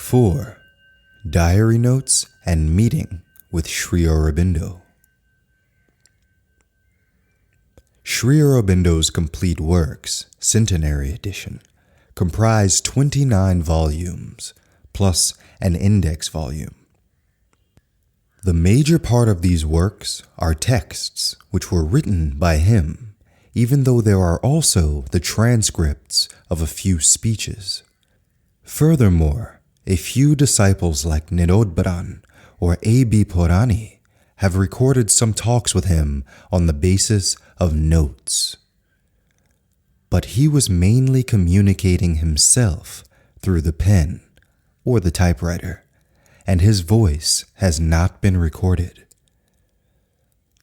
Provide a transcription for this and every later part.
4. Diary Notes and Meeting with Sri Aurobindo. Sri Aurobindo's complete works, Centenary Edition, comprise 29 volumes, plus an index volume. The major part of these works are texts which were written by him, even though there are also the transcripts of a few speeches. Furthermore, a few disciples like Nirodbaran or A.B. Purani have recorded some talks with him on the basis of notes. But he was mainly communicating himself through the pen or the typewriter, and his voice has not been recorded.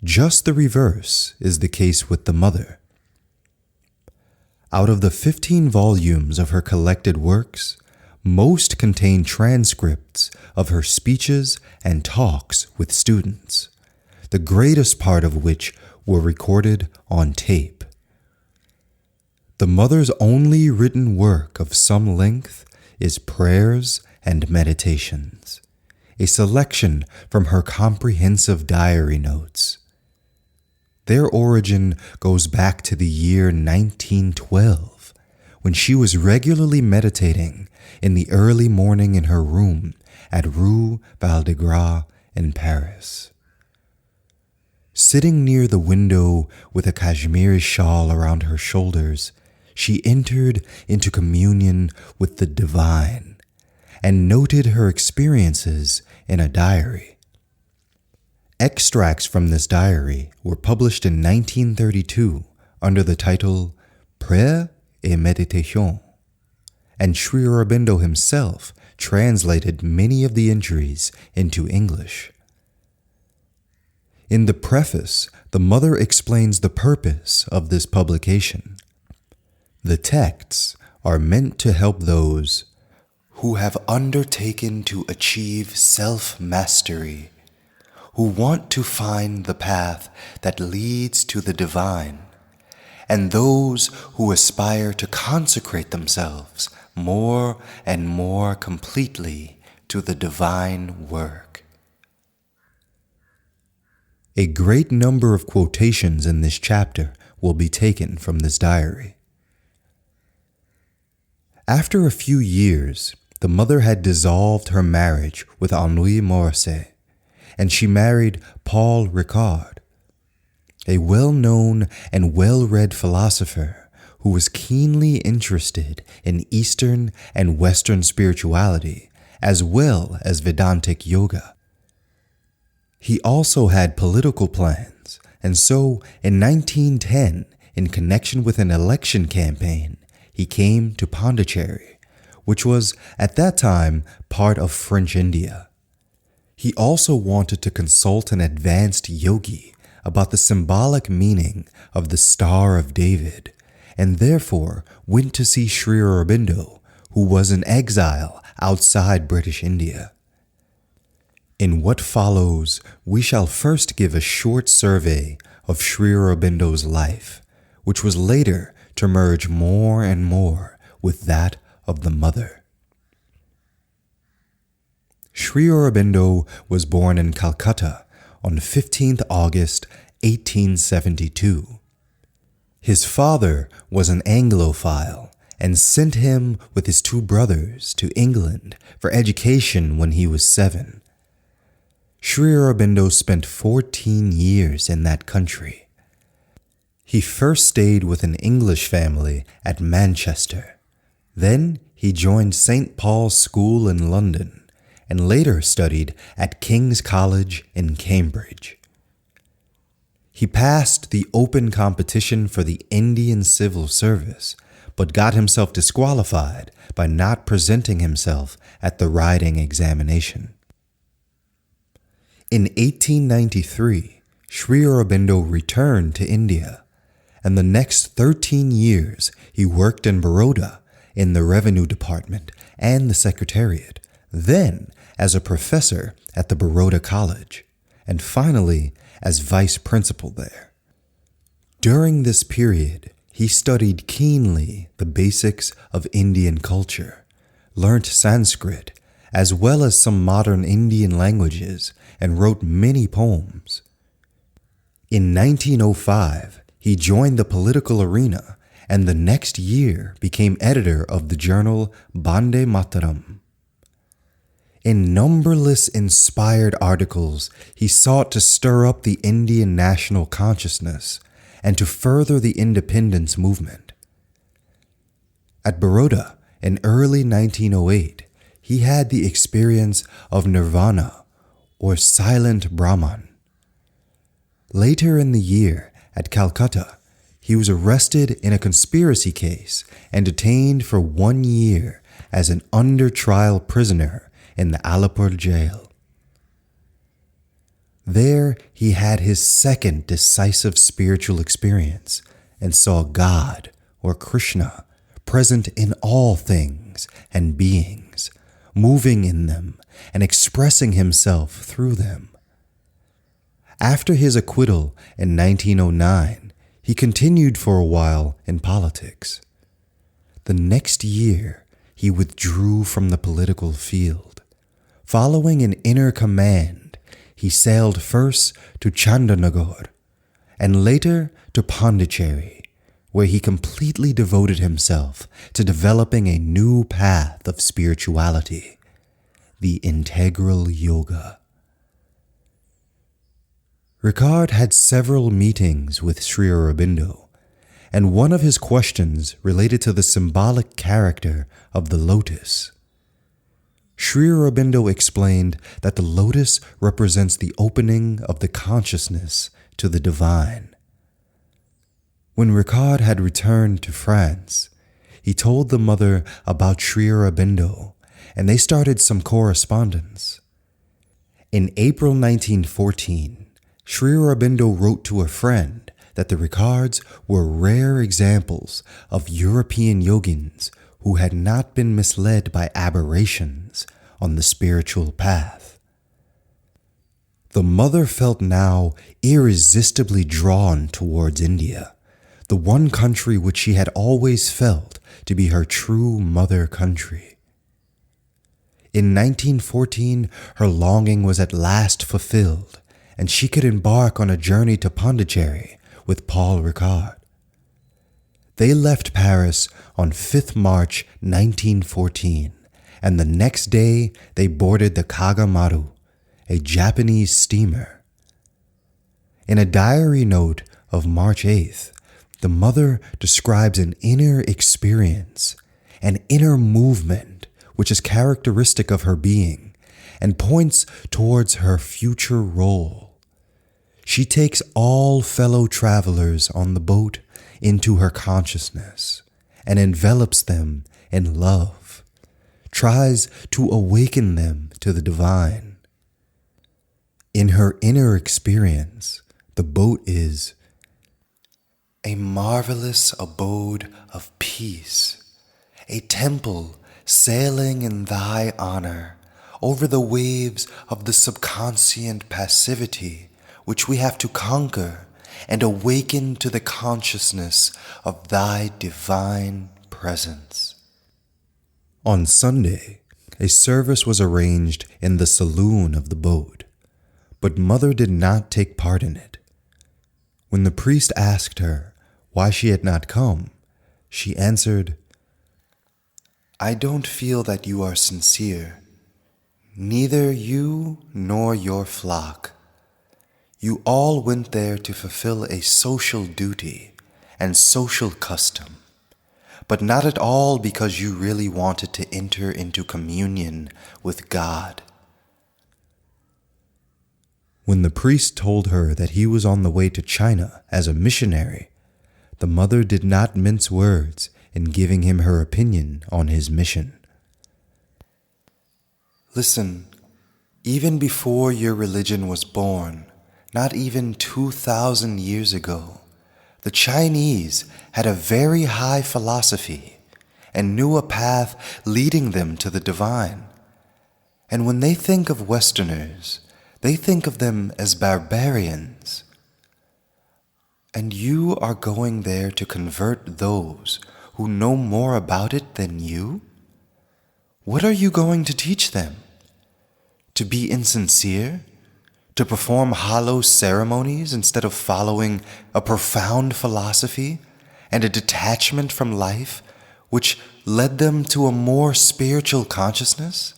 Just the reverse is the case with the mother. Out of the 15 volumes of her collected works, most contain transcripts of her speeches and talks with students, the greatest part of which were recorded on tape. The mother's only written work of some length is Prayers and Meditations, a selection from her comprehensive diary notes. Their origin goes back to the year 1912, when she was regularly meditating in the early morning in her room at Rue Val-de-Grâce in Paris. Sitting near the window with a cashmere shawl around her shoulders, she entered into communion with the divine and noted her experiences in a diary. Extracts from this diary were published in 1932 under the title Prières et Méditations, and Sri Aurobindo himself translated many of the entries into English. In the preface, the mother explains the purpose of this publication. The texts are meant to help those who have undertaken to achieve self-mastery, who want to find the path that leads to the divine, and those who aspire to consecrate themselves more and more completely to the divine work. A great number of quotations in this chapter will be taken from this diary. After a few years, the mother had dissolved her marriage with Henri Morrissey, and she married Paul Ricard, a well-known and well-read philosopher who was keenly interested in Eastern and Western spirituality, as well as Vedantic yoga. He also had political plans, and so in 1910, in connection with an election campaign, he came to Pondicherry, which was at that time part of French India. He also wanted to consult an advanced yogi about the symbolic meaning of the Star of David, and therefore went to see Sri Aurobindo, who was in exile outside British India. In what follows, we shall first give a short survey of Sri Aurobindo's life, which was later to merge more and more with that of the mother. Sri Aurobindo was born in Calcutta on 15th August 1872. His father was an Anglophile and sent him with his two brothers to England for education when he was 7. Sri Aurobindo spent 14 years in that country. He first stayed with an English family at Manchester. Then he joined St. Paul's School in London and later studied at King's College in Cambridge. He passed the open competition for the Indian Civil Service, but got himself disqualified by not presenting himself at the writing examination. In 1893, Sri Aurobindo returned to India, and the next 13 years he worked in Baroda in the Revenue Department and the Secretariat, then as a professor at the Baroda College, and finally as vice principal there. During this period, he studied keenly the basics of Indian culture, learnt Sanskrit, as well as some modern Indian languages, and wrote many poems. In 1905, he joined the political arena and the next year became editor of the journal Bande Mataram. In numberless inspired articles, he sought to stir up the Indian national consciousness and to further the independence movement. At Baroda in early 1908, he had the experience of nirvana, or silent Brahman. Later in the year, at Calcutta, he was arrested in a conspiracy case and detained for 1 year as an under-trial prisoner in the Alipur jail. There, he had his second decisive spiritual experience and saw God, or Krishna, present in all things and beings, moving in them and expressing himself through them. After his acquittal in 1909, he continued for a while in politics. The next year, he withdrew from the political field. Following an inner command, he sailed first to Chandanagar and later to Pondicherry, where he completely devoted himself to developing a new path of spirituality, the integral yoga. Ricard had several meetings with Sri Aurobindo, and one of his questions related to the symbolic character of the lotus. Sri Aurobindo explained that the lotus represents the opening of the consciousness to the divine. When Ricard had returned to France, he told the mother about Sri Aurobindo, and they started some correspondence. In April 1914, Sri Aurobindo wrote to a friend that the Ricards were rare examples of European yogins who had not been misled by aberrations on the spiritual path. The mother felt now irresistibly drawn towards India, the one country which she had always felt to be her true mother country. In 1914, her longing was at last fulfilled, and she could embark on a journey to Pondicherry with Paul Ricard. They left Paris on 5th March 1914, and the next day they boarded the Kagamaru, a Japanese steamer. In a diary note of March 8th, the mother describes an inner experience, an inner movement which is characteristic of her being, and points towards her future role. She takes all fellow travelers on the boat into her consciousness and envelops them in love, tries to awaken them to the divine. In her inner experience, the boat is a marvelous abode of peace, a temple sailing in thy honor over the waves of the subconscient passivity which we have to conquer and awaken to the consciousness of thy divine presence. On Sunday, a service was arranged in the saloon of the boat, but Mother did not take part in it. When the priest asked her why she had not come, she answered, "I don't feel that you are sincere, neither you nor your flock. You all went there to fulfill a social duty and social custom, but not at all because you really wanted to enter into communion with God." When the priest told her that he was on the way to China as a missionary, the mother did not mince words in giving him her opinion on his mission. "Listen, even before your religion was born, not even 2,000 years ago, the Chinese had a very high philosophy and knew a path leading them to the divine. And when they think of Westerners, they think of them as barbarians. And you are going there to convert those who know more about it than you? What are you going to teach them?" To be insincere? To perform hollow ceremonies instead of following a profound philosophy and a detachment from life which led them to a more spiritual consciousness?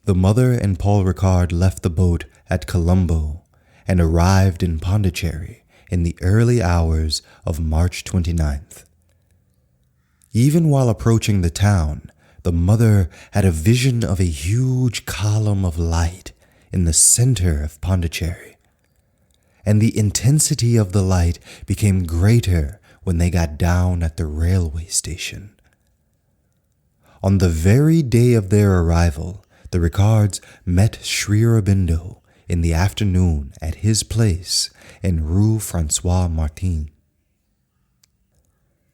The mother and Paul Ricard left the boat at Colombo and arrived in Pondicherry in the early hours of March 29th. Even while approaching the town, the mother had a vision of a huge column of light in the center of Pondicherry, and the intensity of the light became greater when they got down at the railway station. On the very day of their arrival, the Ricards met Sri Aurobindo in the afternoon at his place in Rue Francois Martin.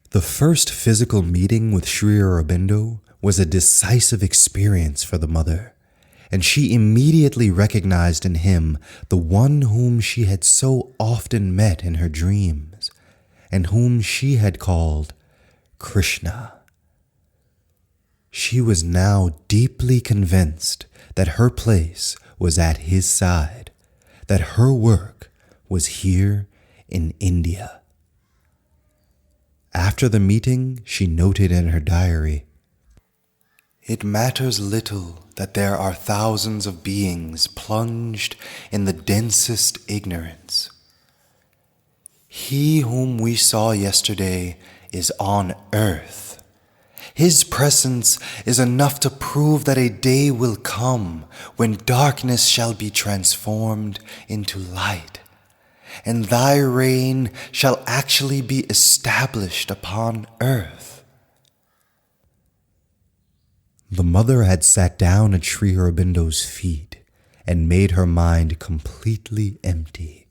The first physical meeting with Sri Aurobindo was a decisive experience for the mother, and she immediately recognized in him the one whom she had so often met in her dreams, and whom she had called Krishna. She was now deeply convinced that her place was at his side, that her work was here in India. After the meeting, she noted in her diary, "It matters little that there are thousands of beings plunged in the densest ignorance. He whom we saw yesterday is on earth. His presence is enough to prove that a day will come when darkness shall be transformed into light, and thy reign shall actually be established upon earth." The mother had sat down at Sri Aurobindo's feet and made her mind completely empty,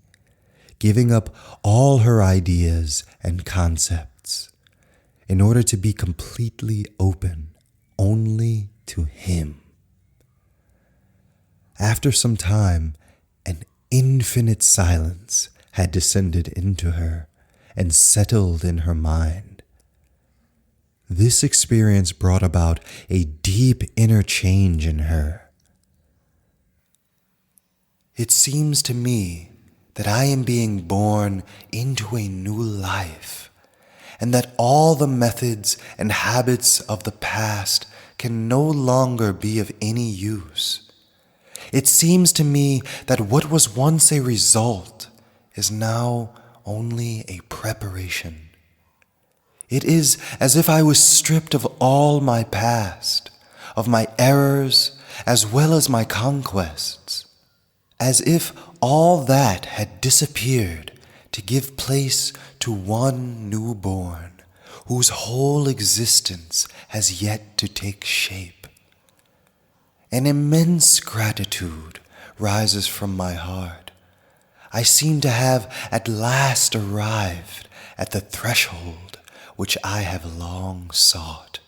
giving up all her ideas and concepts in order to be completely open only to him. After some time, an infinite silence had descended into her and settled in her mind. This experience brought about a deep inner change in her. "It seems to me that I am being born into a new life, and that all the methods and habits of the past can no longer be of any use. It seems to me that what was once a result is now only a preparation. It is as if I was stripped of all my past, of my errors as well as my conquests, as if all that had disappeared to give place to one newborn whose whole existence has yet to take shape. An immense gratitude rises from my heart. I seem to have at last arrived at the threshold which I have long sought."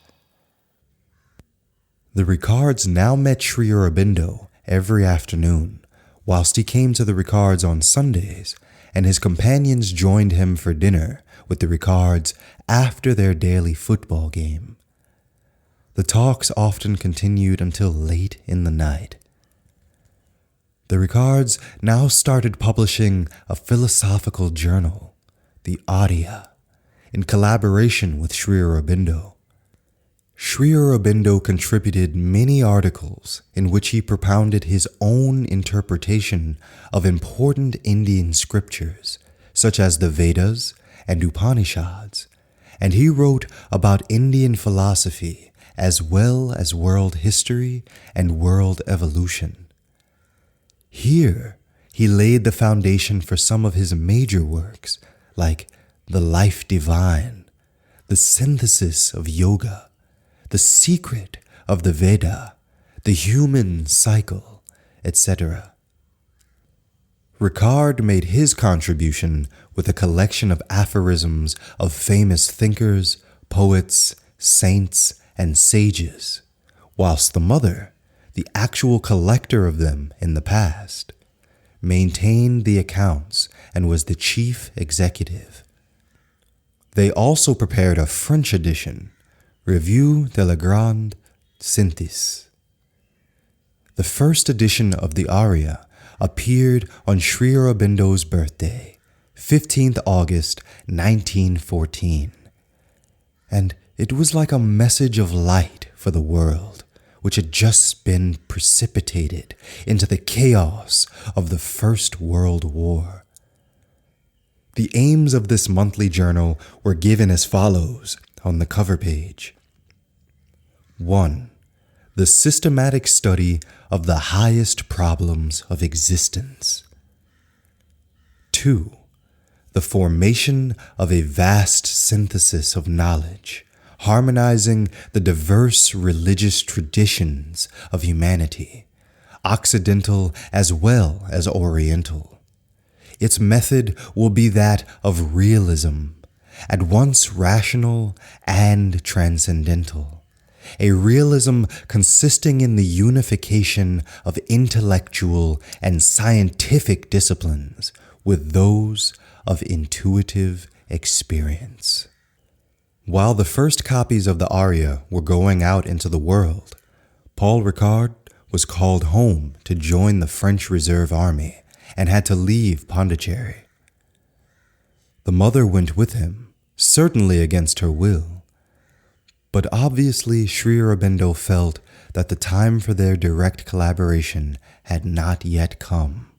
The Ricards now met Sri Aurobindo every afternoon, whilst he came to the Ricards on Sundays, and his companions joined him for dinner with the Ricards after their daily football game. The talks often continued until late in the night. The Ricards now started publishing a philosophical journal, the Audia, in collaboration with Sri Aurobindo. Sri Aurobindo contributed many articles in which he propounded his own interpretation of important Indian scriptures, such as the Vedas and Upanishads, and he wrote about Indian philosophy as well as world history and world evolution. Here, he laid the foundation for some of his major works, like The Life Divine, The Synthesis of Yoga, The Secret of the Veda, The Human Cycle, etc. Ricard made his contribution with a collection of aphorisms of famous thinkers, poets, saints, and sages, whilst the mother, the actual collector of them in the past, maintained the accounts and was the chief executive. They also prepared a French edition, Revue de la Grande Synthèse, The first edition of the aria appeared on Sri Aurobindo's birthday, 15th August 1914, and it was like a message of light for the world, which had just been precipitated into the chaos of the First World War. The aims of this monthly journal were given as follows on the cover page. 1. The systematic study of the highest problems of existence. 2. The formation of a vast synthesis of knowledge, harmonizing the diverse religious traditions of humanity, Occidental as well as Oriental. Its method will be that of realism, at once rational and transcendental, a realism consisting in the unification of intellectual and scientific disciplines with those of intuitive experience. While the first copies of the aria were going out into the world, Paul Ricard was called home to join the French Reserve Army and had to leave Pondicherry. The mother went with him, certainly against her will, but obviously Sri Aurobindo felt that the time for their direct collaboration had not yet come.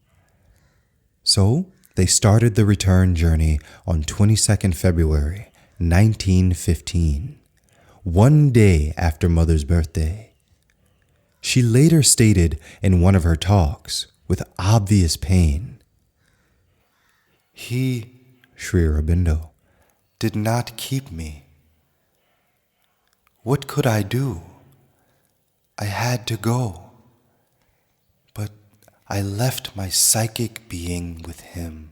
So they started the return journey on 22nd February 1915, one day after Mother's birthday. She later stated in one of her talks, with obvious pain, "He, Sri Aurobindo, did not keep me. What could I do? I had to go. But I left my psychic being with him.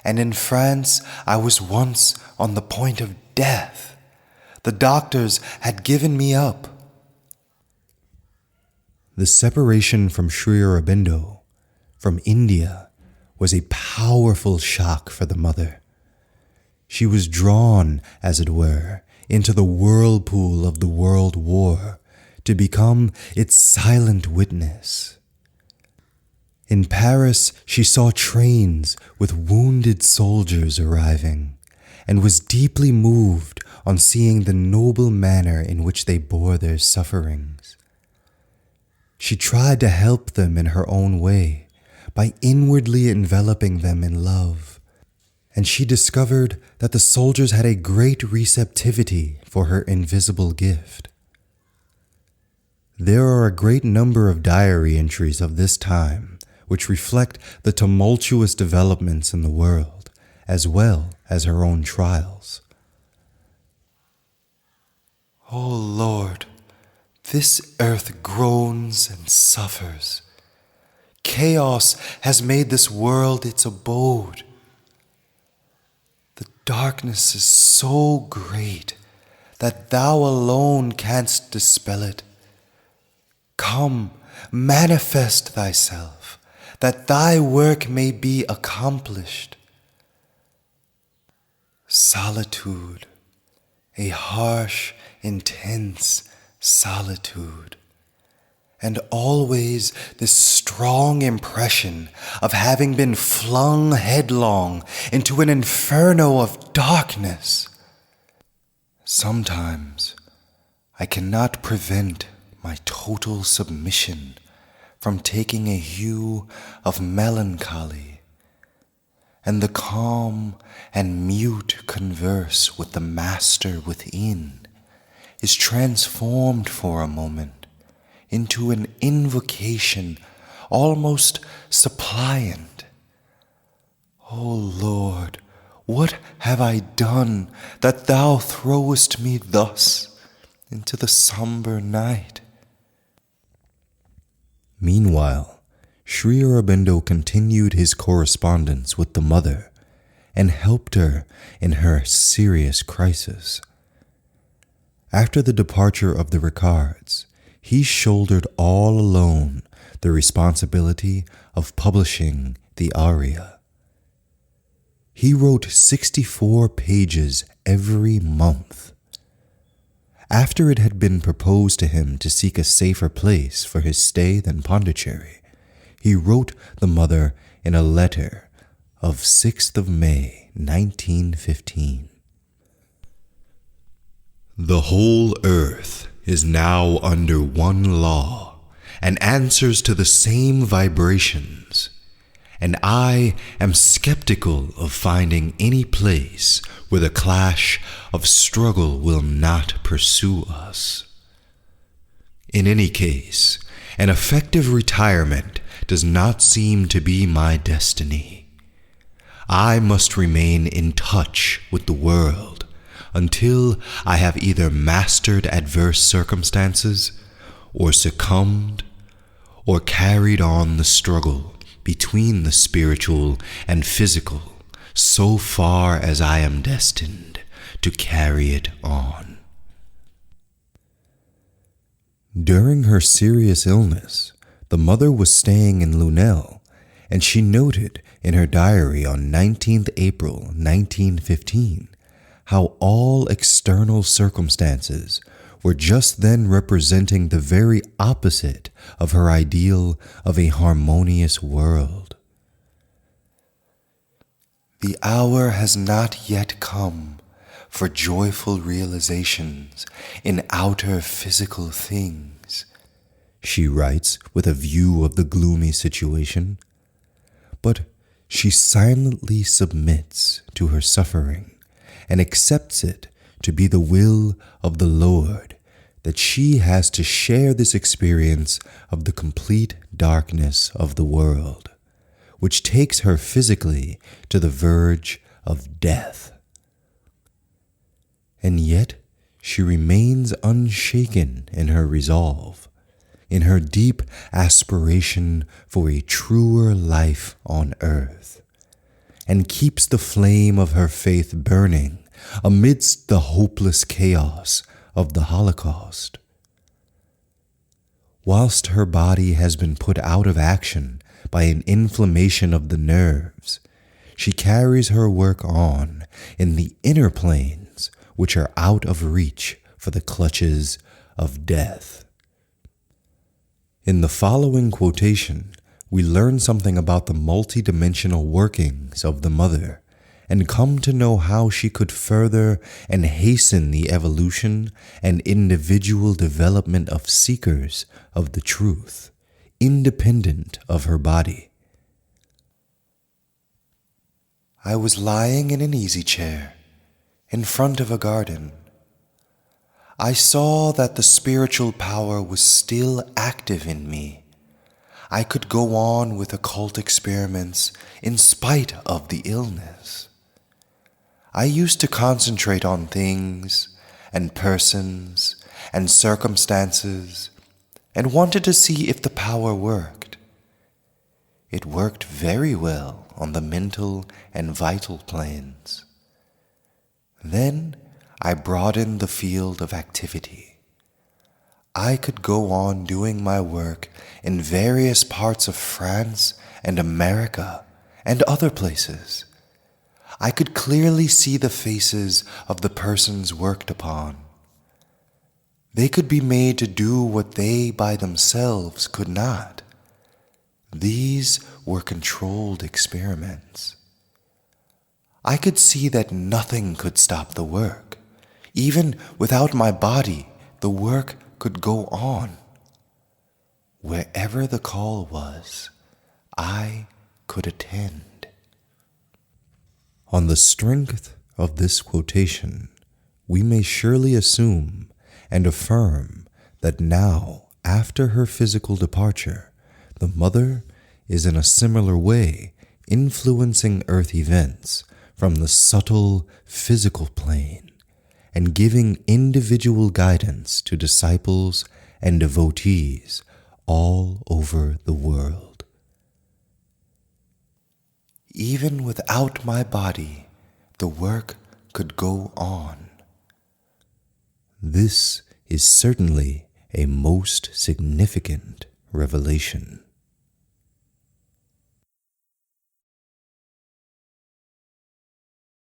And in France, I was once on the point of death. The doctors had given me up." The separation from Sri Aurobindo, from India, was a powerful shock for the mother. She was drawn, as it were, into the whirlpool of the World War to become its silent witness. In Paris, she saw trains with wounded soldiers arriving, and was deeply moved on seeing the noble manner in which they bore their sufferings. She tried to help them in her own way by inwardly enveloping them in love, and she discovered that the soldiers had a great receptivity for her invisible gift. There are a great number of diary entries of this time which reflect the tumultuous developments in the world, as well as her own trials. "O Lord, this earth groans and suffers. Chaos has made this world its abode. The darkness is so great that thou alone canst dispel it. Come, manifest thyself, that thy work may be accomplished. Solitude, a harsh, intense solitude, and always this strong impression of having been flung headlong into an inferno of darkness. Sometimes I cannot prevent my total submission from taking a hue of melancholy, and the calm and mute converse with the Master within is transformed for a moment into an invocation almost suppliant. O Lord, what have I done that thou throwest me thus into the somber night?" Meanwhile, Sri Aurobindo continued his correspondence with the mother and helped her in her serious crisis. After the departure of the Ricards, he shouldered all alone the responsibility of publishing the aria. He wrote 64 pages every month. After it had been proposed to him to seek a safer place for his stay than Pondicherry, he wrote the mother in a letter of 6th of May, 1915. The whole earth is now under one law and answers to the same vibrations, and I am skeptical of finding any place where the clash of struggle will not pursue us. In any case, an effective retirement does not seem to be my destiny. I must remain in touch with the world until I have either mastered adverse circumstances or succumbed or carried on the struggle between the spiritual and physical so far as I am destined to carry it on. During her serious illness, the mother was staying in Lunel, and she noted in her diary on 19th April 1915 how all external circumstances were just then representing the very opposite of her ideal of a harmonious world. The hour has not yet come for joyful realizations in outer physical things, she writes with a view of the gloomy situation. But she silently submits to her suffering and accepts it to be the will of the Lord that she has to share this experience of the complete darkness of the world, which takes her physically to the verge of death. And yet she remains unshaken in her resolve, in her deep aspiration for a truer life on earth, and keeps the flame of her faith burning amidst the hopeless chaos of the Holocaust. Whilst her body has been put out of action by an inflammation of the nerves, she carries her work on in the inner planes which are out of reach for the clutches of death. In the following quotation, we learn something about the multidimensional workings of the mother and come to know how she could further and hasten the evolution and individual development of seekers of the truth, independent of her body. I was lying in an easy chair in front of a garden. I saw that the spiritual power was still active in me. I could go on with occult experiments in spite of the illness. I used to concentrate on things and persons and circumstances and wanted to see if the power worked. It worked very well on the mental and vital planes. Then I broadened the field of activity. I could go on doing my work in various parts of France and America and other places. I could clearly see the faces of the persons worked upon. They could be made to do what they by themselves could not. These were controlled experiments. I could see that nothing could stop the work. Even without my body, the work could go on. Wherever the call was, I could attend. On the strength of this quotation, we may surely assume and affirm that now, after her physical departure, the mother is in a similar way influencing earth events from the subtle physical plane and giving individual guidance to disciples and devotees all over the world. Even without my body, the work could go on. This is certainly a most significant revelation.